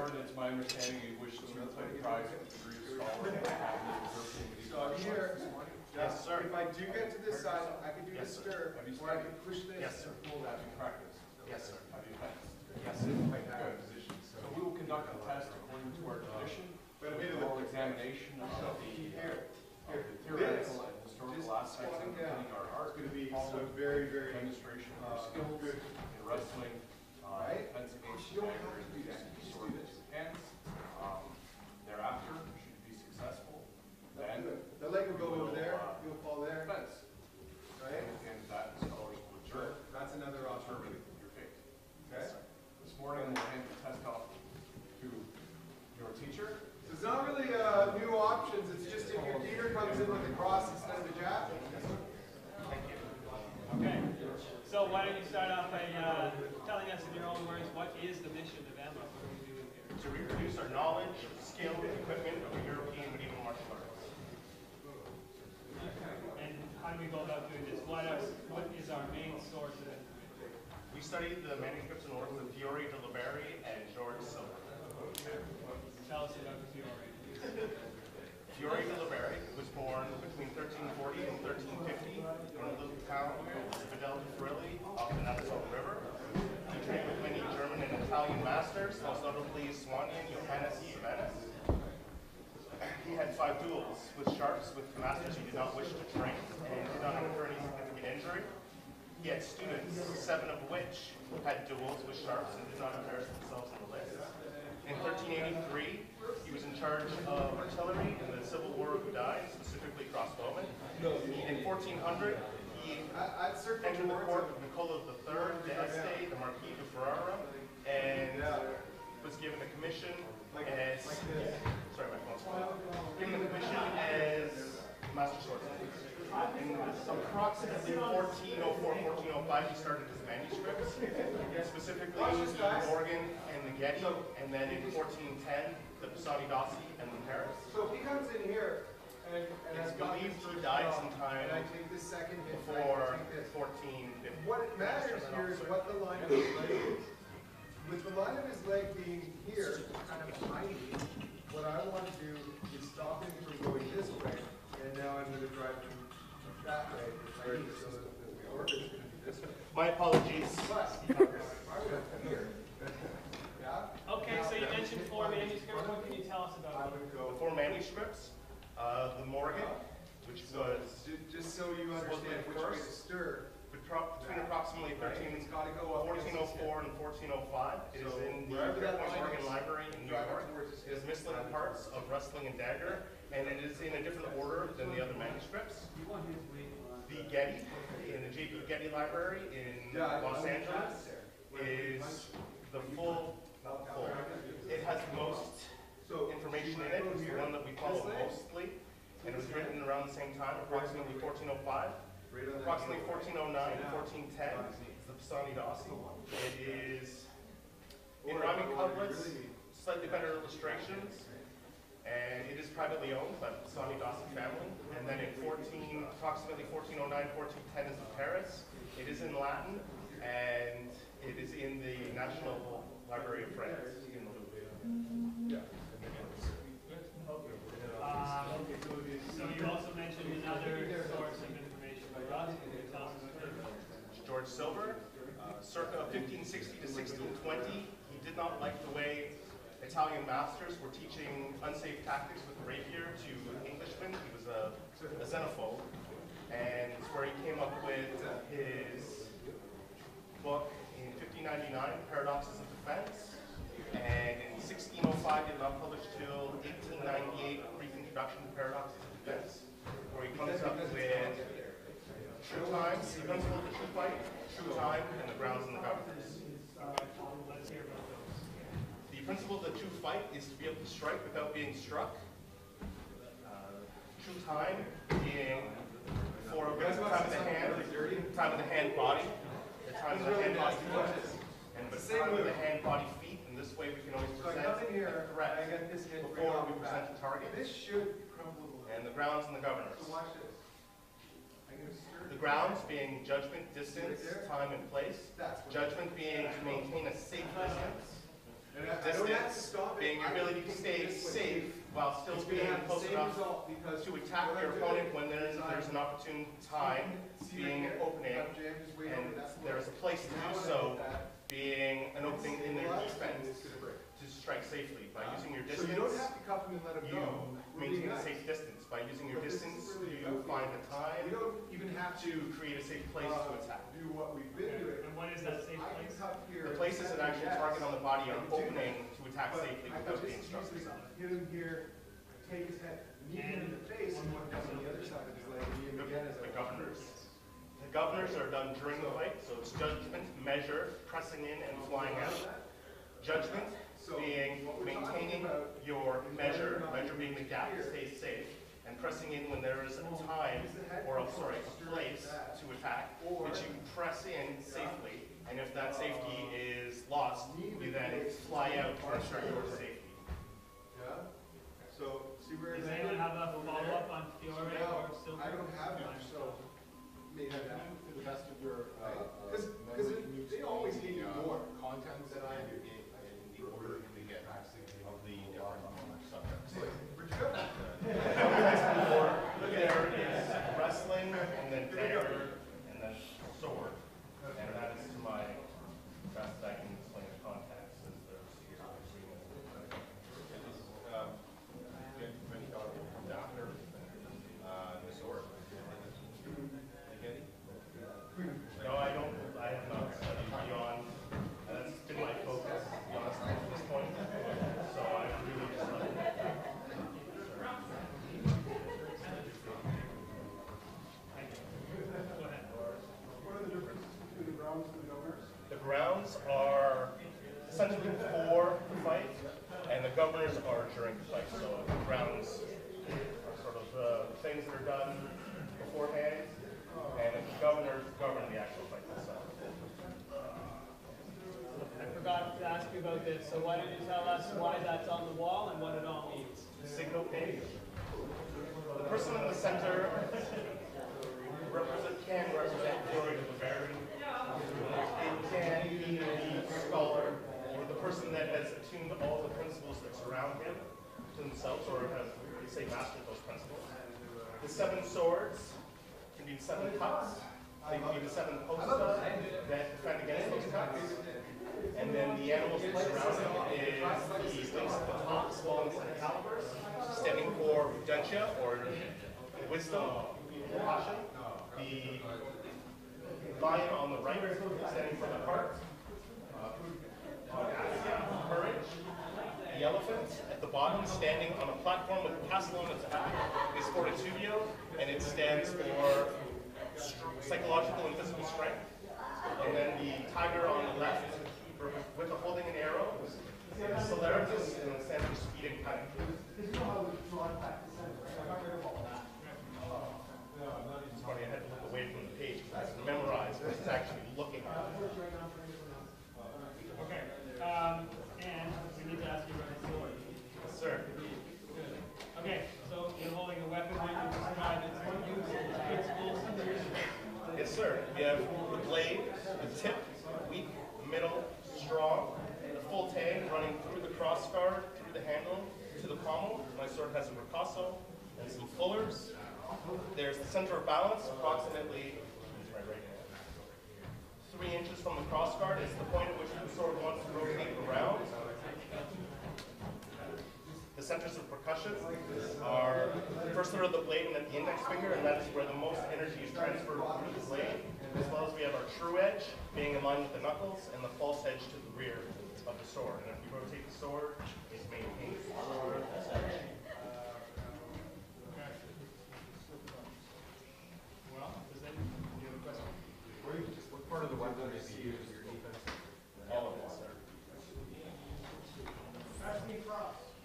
Jordan, it's my understanding you wish to take prize with the degree of scholar in the Academy of European So I'm here. Yes, sir. If I do get to this side, I can do Yes, the sir. stir, Have you or I studied? can push this Yes, sir. and pull Have that. you practiced? Yes, sir. Have you fenced? Yes, sir. Good. So we will conduct a test according to our tradition, But a bit an of oral the examination of the here. theoretical and historical Just aspects of squatting down. completing our art. It's going to be Also, so very, very demonstration of your skills good. in wrestling, Right? defense against You don't have daggers, to do that. using You just sword do with this. your hands. Thereafter, should you be successful, then The leg will go you over there, will, you'll fall there, fence. right? And that scholars will Sure, observe, that's another option. determine your fate. Okay? This morning, we'll hand the test off to your teacher. So it's not really new options, it's just if your leader comes in with a cross instead of a jab. Thank you. Okay, so why don't you start off by telling us in your own words, what is the mission of AEMMA? What are we doing here? To reproduce our knowledge, skill, and equipment of European medieval martial arts. And how do we go about doing this? What is our main source of information? We studied the manuscripts and works of Fiore, Liberi, and George Silver. Tell us about Fiore. Fiore de Liberi was born between 1340 and 1350 in a little town called Friulian off the Nassau River. He trained with many German and Italian masters, most notably Swanian, Johannes, and Venice. He had 5 duels with sharps with masters he did not wish to train and did not incur any significant injury. He had students, 7 of which had duels with sharps and did not embarrass themselves in the list. In 1383, he was in charge of artillery in the Civil War of Udine, specifically crossbowmen. In 1400, he entered the court of Nicola III d'Este, the Marquis de Ferrara, and was given a commission as sorry, my phone's given a commission as master swordsman. In approximately 1404-1405, he started his manuscripts, specifically the Morgan and the Getty, and then in 1410, the Pisani Dossi and the Paris. So if he comes in here, and It's I've got believed this he died sometime and I take this second hit, before I take this. 1450. What matters here is what the line of his leg is. With the line of his leg being here, kind of hiding, what I want to do is stop him from going this way, and now I'm going to drive him that way. So that the orbit is going to be this way. My apologies. But, if I were here, yeah? Okay, so you mentioned 4 manuscripts. What can you tell us I about them? would The go 4 manuscripts, the Morgan, which was just so you understand which way to stir. between approximately 1404 and 1405. It is in the Fairpoint Morgan Library in New York. It is miscellaneous parts of wrestling and dagger, and it is in a different order than the other manuscripts. The Getty, in the J.P. Getty Library in Los Angeles, is the full. It has the most information in it. It's the one that we follow mostly, and it was written around the same time, approximately 1405. Approximately 1409 and 1410 is the Pisani Dossi. It is in rhyming couplets, slightly better illustrations, and it is privately owned by the Pisani Dossi family. And then in approximately 1409, 1410 is the Paris. It is in Latin, and it is in the National Library of France in the Louvre. So you also mentioned another source of information for us. Can you tell us about it? George Silver, circa 1560 to 1620, he did not like the way Italian masters were teaching unsafe tactics with the rapier to Englishmen. He was a xenophobe, and it's where he came up with his book in 1599, Paradoxes of Defense, and in 1605 did not publish till 1898, a brief introduction to Paradoxes of Defense, where he comes up with true time, the principle of the true fight, true time, and the grounds and the governors. Let's hear about those. The principle of the true fight is to be able to strike without being struck. True time being for a good time of the hand body, the time of the hand body foot, and the time of the hand body feet. And this way we can always present a threat before we present a target. This should crumble. And the grounds and the governors. So watch this. I'm going to stir. The grounds being judgment, distance, time, and place. That's what Judgment being to maintain a safe distance. I don't have to stop the ability to stay safe while still being close enough to attack your opponent when there's an opportune time, being an opening, and there is a place to do so, being an opening in their defense to strike safely. By using your distance, you maintain a safe distance. By using your distance, you find a time to create a safe place to attack. Do what we've been doing. And what is that safe place? The places that actually target on the body are opening to attack safely without being struck. Hit him here, take his head, knee him in the face, and one down on the other side of his leg, knee him again as The governors. The governors are done during the fight, so it's judgment, measure, pressing in, and flying out. Judgment being maintaining your measure being the gap to stay safe, and pressing in when there is a time, or a place to attack, which you press in safely, and if that safety is lost, you then fly out to ensure your safety. Yeah? So, see where Does anyone have a follow-up on Fiore or Silver? I don't have much, so maybe that. To the best of your Because they always need more contents than I do. in the order you get of the different subjects. We're good. There is wrestling, and then dagger, and then sword. And that is to my best I can explain the context, since there's Many thought will come after the sword. No, I don't. I have not studied beyond. That's been my focus, to be honest, at this point. So I really just like What are the differences between the grounds and the governors? the grounds are essentially before the fight, and the governors are during the fight. So the grounds are sort of things that are done beforehand, and the governors govern the actual fight itself. I forgot to ask you about this, so why don't you tell us why that's on the wall and what it all means? Signal page. The person in the center can represent Fiore the Liberi. It can be the scholar, or the person that has attuned all the principles that surround him to themselves, or have, say, mastered those principles. The 7 swords can be the 7 cuts. They can be the 7 posta that defend against those cuts. And then the animals that surround him is the links at the top, small and 7 calibers, standing for prudentia, or wisdom, caution. The lion on the right, standing for the heart, courage. The elephant at the bottom, standing on a platform with a castle on its back, is fortitudio, and it stands for psychological and physical strength. And then the tiger on the left, with the holding an arrow, is celeritas, and it stands for speed and cunning. It's funny, I had to look away from the page. It's memorized, but it's actually looking at it. Okay, and we need to ask you about the sword. Yes, sir. Good. Okay, so you're holding a weapon that you described its use and principles. Yes, sir. We have the blade, the tip, weak, middle, strong, the full tang running through the cross guard, through the handle, to the pommel. My sword has a ricasso and some fullers. There's the center of balance, approximately, use my right hand, 3 inches from the cross guard is the point at which the sword wants to rotate around. The centers of percussion are the first third of the blade and then the index finger, and that is where the most energy is transferred through the blade, as well as we have our true edge being in line with the knuckles and the false edge to the rear of the sword. And if you rotate the sword, it maintains the sword. Well, does anyone have a question? What part of the weapon is used for your defense? All of it, sir.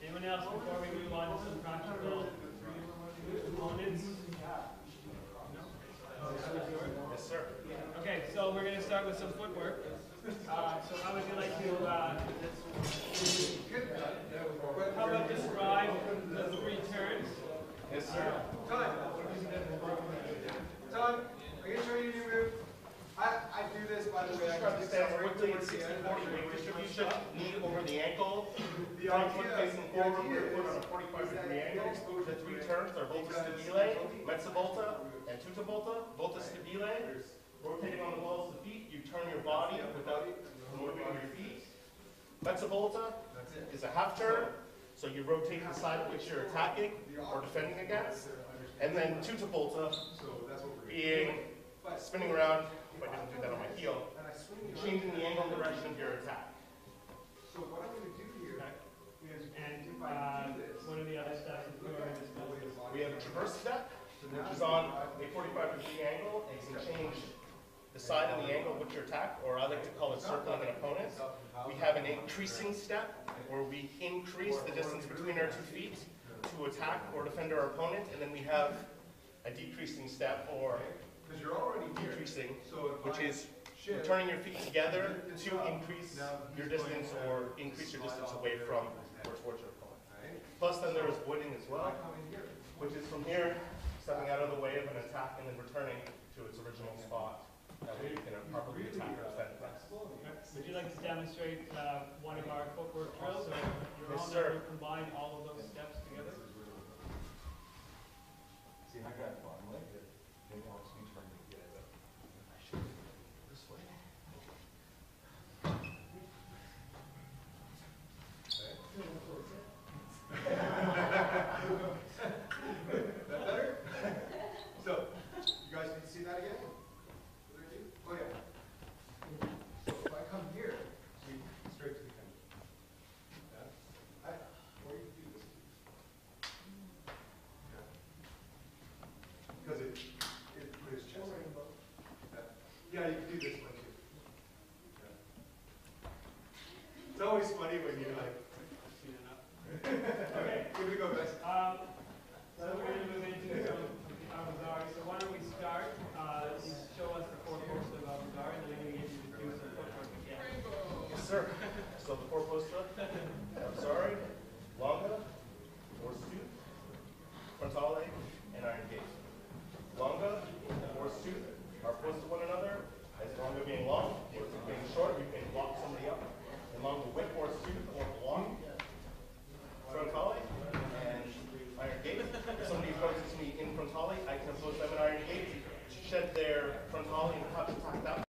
Anyone else before we move on to some practical components? Yes, sir. Okay, so we're going to start with some footwork. So how would you like to, how about describe the 3 turns? Yes, sir. Time, I can show you a new move. I do this, by the way. Describe the stance quickly. It's 60-40 weight distribution. Knee over the ankle. ankle, The front idea- foot facing the forward, idea rear foot on a is 45-degree that you angle. get exposure The to three it turns are volta because stabile, guilty. mezza volta, and tutta volta. Volta stabile, rotating on the balls of the feet, you turn your body without moving your feet. Mezza volta That's it. is a half turn, so you rotate the side of which you're attacking or defending against. And then tutta volta So that's what we're being spinning around, if I didn't do that on my heel, And I swing it. changing the angle and direction of your attack. So what I'm gonna do here is, And if I do this, what are the other steps in Fiore discussed? We have a traverse step, which is on a 45-degree angle, and you can change the side and the angle of which you attack, or I like to call it circling an opponent. We have an increasing step, where we increase the distance between our 2 feet to attack or defend our opponent, and then we have a decreasing step, or because you're already here, decreasing, so if which I is shift, turning your feet together to increase your distance or increase your distance away from or towards your opponent. right? Plus then there is wooding as I well, come in here. which is from here, stepping out of the way of an attack and then returning to its original spot. That way you can properly attack or defend next. Would you like to demonstrate one of our footwork drills, or your Yes, own sir. that will combine all of those steps together? See, I got one leg here. Maybe I'll just be trying to get it up. I should go this way. That better? So, you guys need to see that again? What did I do? Oh, yeah. So if I come here, we straight to the camera. Yeah. Or you can do this. Because it put his chest out. Yeah, you can do this one too. Yeah. It's always funny when you're like, Seen enough. okay, here we go, guys. So we're going to move into some of the armoured. So why don't we start? You show us the 4 courses of armoured, and then we're going to get you to do some footwork again. Yes, sir.